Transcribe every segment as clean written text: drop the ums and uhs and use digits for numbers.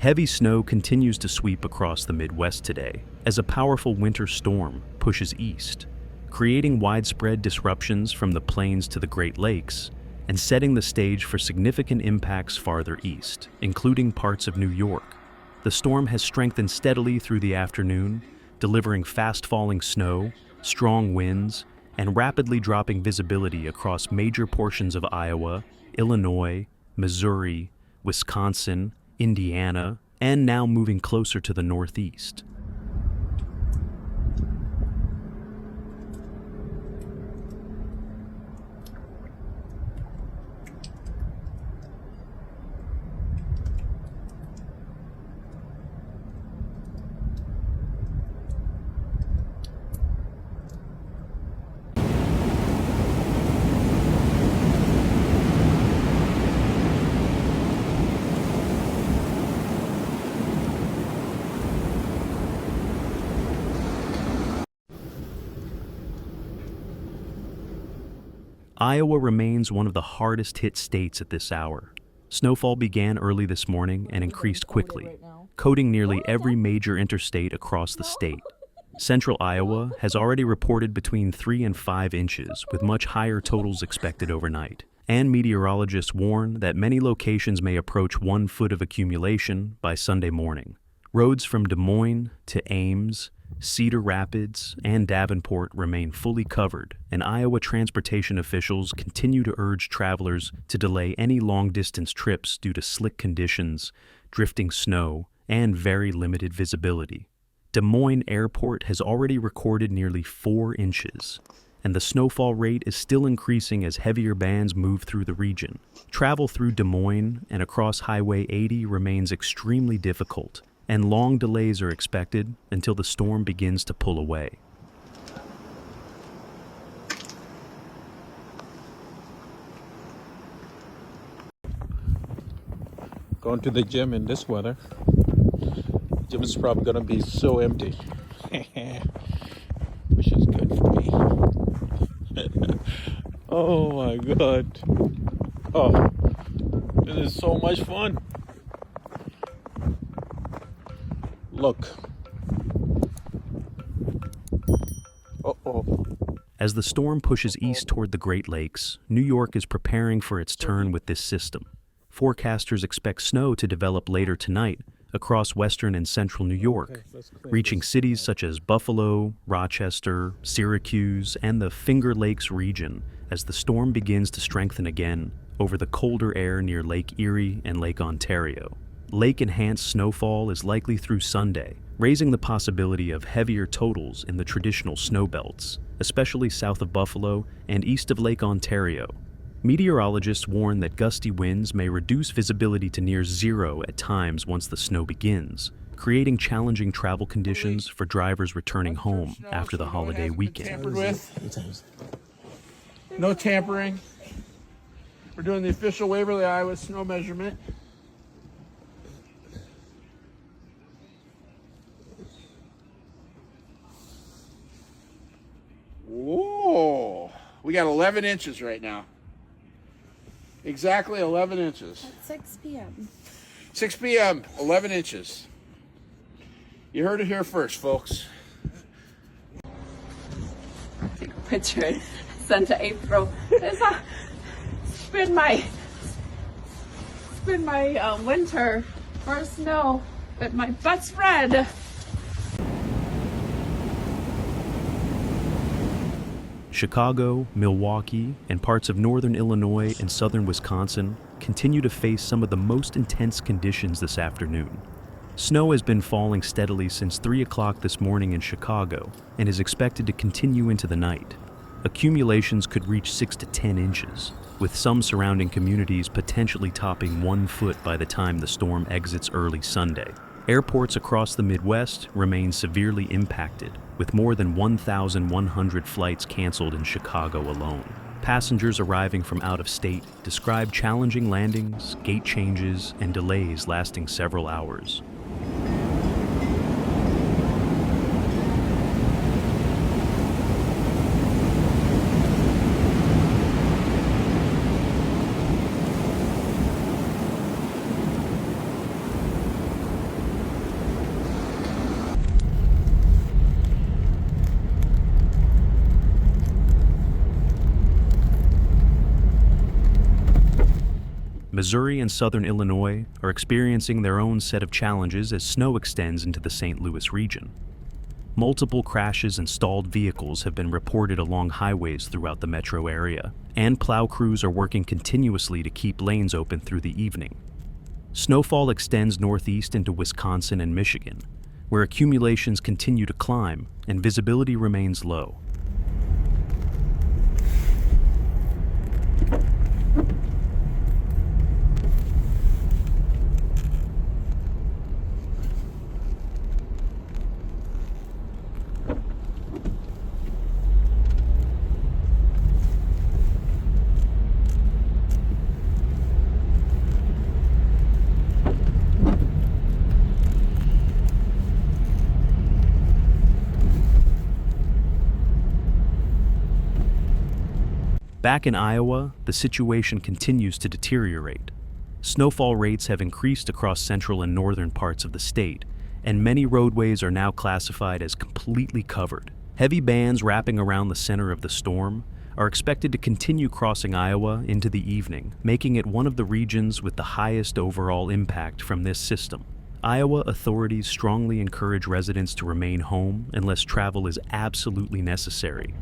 Heavy snow continues to sweep across the Midwest today as a powerful winter storm pushes east, creating widespread disruptions from the plains to the Great Lakes and setting the stage for significant impacts farther east, including parts of New York. The storm has strengthened steadily through the afternoon, delivering fast-falling snow, strong winds, and rapidly dropping visibility across major portions of Iowa, Illinois, Missouri, Wisconsin, Indiana, and now moving closer to the northeast. Iowa remains one of the hardest hit states at this hour. Snowfall began early this morning and increased quickly, coating nearly every major interstate across the state. Central Iowa has already reported between 3 and 5 inches, with much higher totals expected overnight. And meteorologists warn that many locations may approach 1 foot of accumulation by Sunday morning. Roads from Des Moines to Ames, Cedar Rapids, and Davenport remain fully covered, and Iowa transportation officials continue to urge travelers to delay any long-distance trips due to slick conditions, drifting snow, and very limited visibility. Des Moines Airport has already recorded nearly 4 inches, and the snowfall rate is still increasing as heavier bands move through the region. Travel through Des Moines and across Highway 80 remains extremely difficult, and long delays are expected until the storm begins to pull away. Going to the gym in this weather. The gym is probably going to be so empty, which is good for me. Oh my God. Oh, this is so much fun. Look. Uh-oh. As the storm pushes east toward the Great Lakes, New York is preparing for its turn with this system. Forecasters expect snow to develop later tonight across western and central New York, reaching cities such as Buffalo, Rochester, Syracuse, and the Finger Lakes region as the storm begins to strengthen again over the colder air near Lake Erie and Lake Ontario. Lake-enhanced snowfall is likely through Sunday, raising the possibility of heavier totals in the traditional snow belts, especially south of Buffalo and east of Lake Ontario. Meteorologists warn that gusty winds may reduce visibility to near zero at times once the snow begins, creating challenging travel conditions for drivers returning home after the holiday weekend. No tampering. We're doing the official Waverly, Iowa snow measurement. Whoa, we got 11 inches right now. Exactly 11 inches. At 6 p.m. 6 p.m., 11 inches. You heard it here first, folks. Take a picture and send to April. It's been my winter for snow with my best friend. Chicago, Milwaukee, and parts of northern Illinois and southern Wisconsin continue to face some of the most intense conditions this afternoon. Snow has been falling steadily since 3 o'clock this morning in Chicago and is expected to continue into the night. Accumulations could reach 6 to 10 inches, with some surrounding communities potentially topping 1 foot by the time the storm exits early Sunday. Airports across the Midwest remain severely impacted, with more than 1,100 flights canceled in Chicago alone. Passengers arriving from out of state describe challenging landings, gate changes, and delays lasting several hours. Missouri and southern Illinois are experiencing their own set of challenges as snow extends into the St. Louis region. Multiple crashes and stalled vehicles have been reported along highways throughout the metro area, and plow crews are working continuously to keep lanes open through the evening. Snowfall extends northeast into Wisconsin and Michigan, where accumulations continue to climb and visibility remains low. Back in Iowa, the situation continues to deteriorate. Snowfall rates have increased across central and northern parts of the state, and many roadways are now classified as completely covered. Heavy bands wrapping around the center of the storm are expected to continue crossing Iowa into the evening, making it one of the regions with the highest overall impact from this system. Iowa authorities strongly encourage residents to remain home unless travel is absolutely necessary.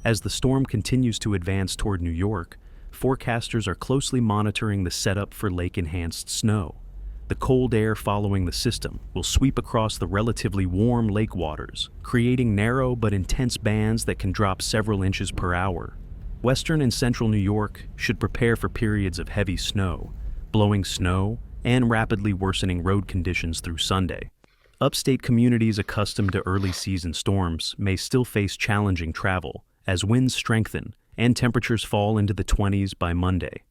As the storm continues to advance toward New York, forecasters are closely monitoring the setup for lake-enhanced snow. The cold air following the system will sweep across the relatively warm lake waters, creating narrow but intense bands that can drop several inches per hour. Western and central New York should prepare for periods of heavy snow, blowing snow, and rapidly worsening road conditions through Sunday. Upstate communities accustomed to early season storms may still face challenging travel, as winds strengthen and temperatures fall into the 20s by Monday.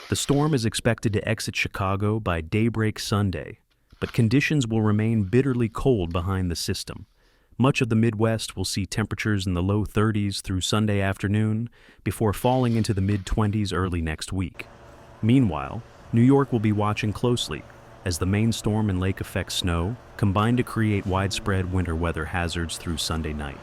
The storm is expected to exit Chicago by daybreak Sunday, but conditions will remain bitterly cold behind the system. Much of the Midwest will see temperatures in the low 30s through Sunday afternoon before falling into the mid-20s early next week. Meanwhile, New York will be watching closely as the main storm and lake effect snow combine to create widespread winter weather hazards through Sunday night.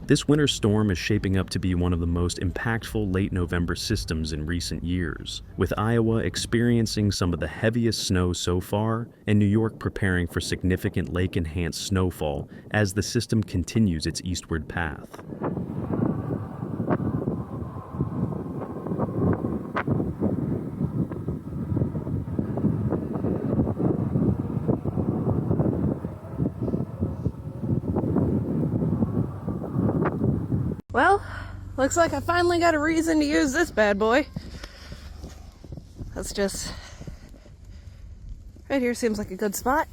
This winter storm is shaping up to be one of the most impactful late November systems in recent years, with Iowa experiencing some of the heaviest snow so far, and New York preparing for significant lake-enhanced snowfall as the system continues its eastward path. Well, looks like I finally got a reason to use this bad boy. That's just... right here seems like a good spot.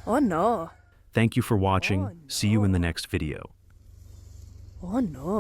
Oh no. Thank you for watching. See you in the next video. Oh no.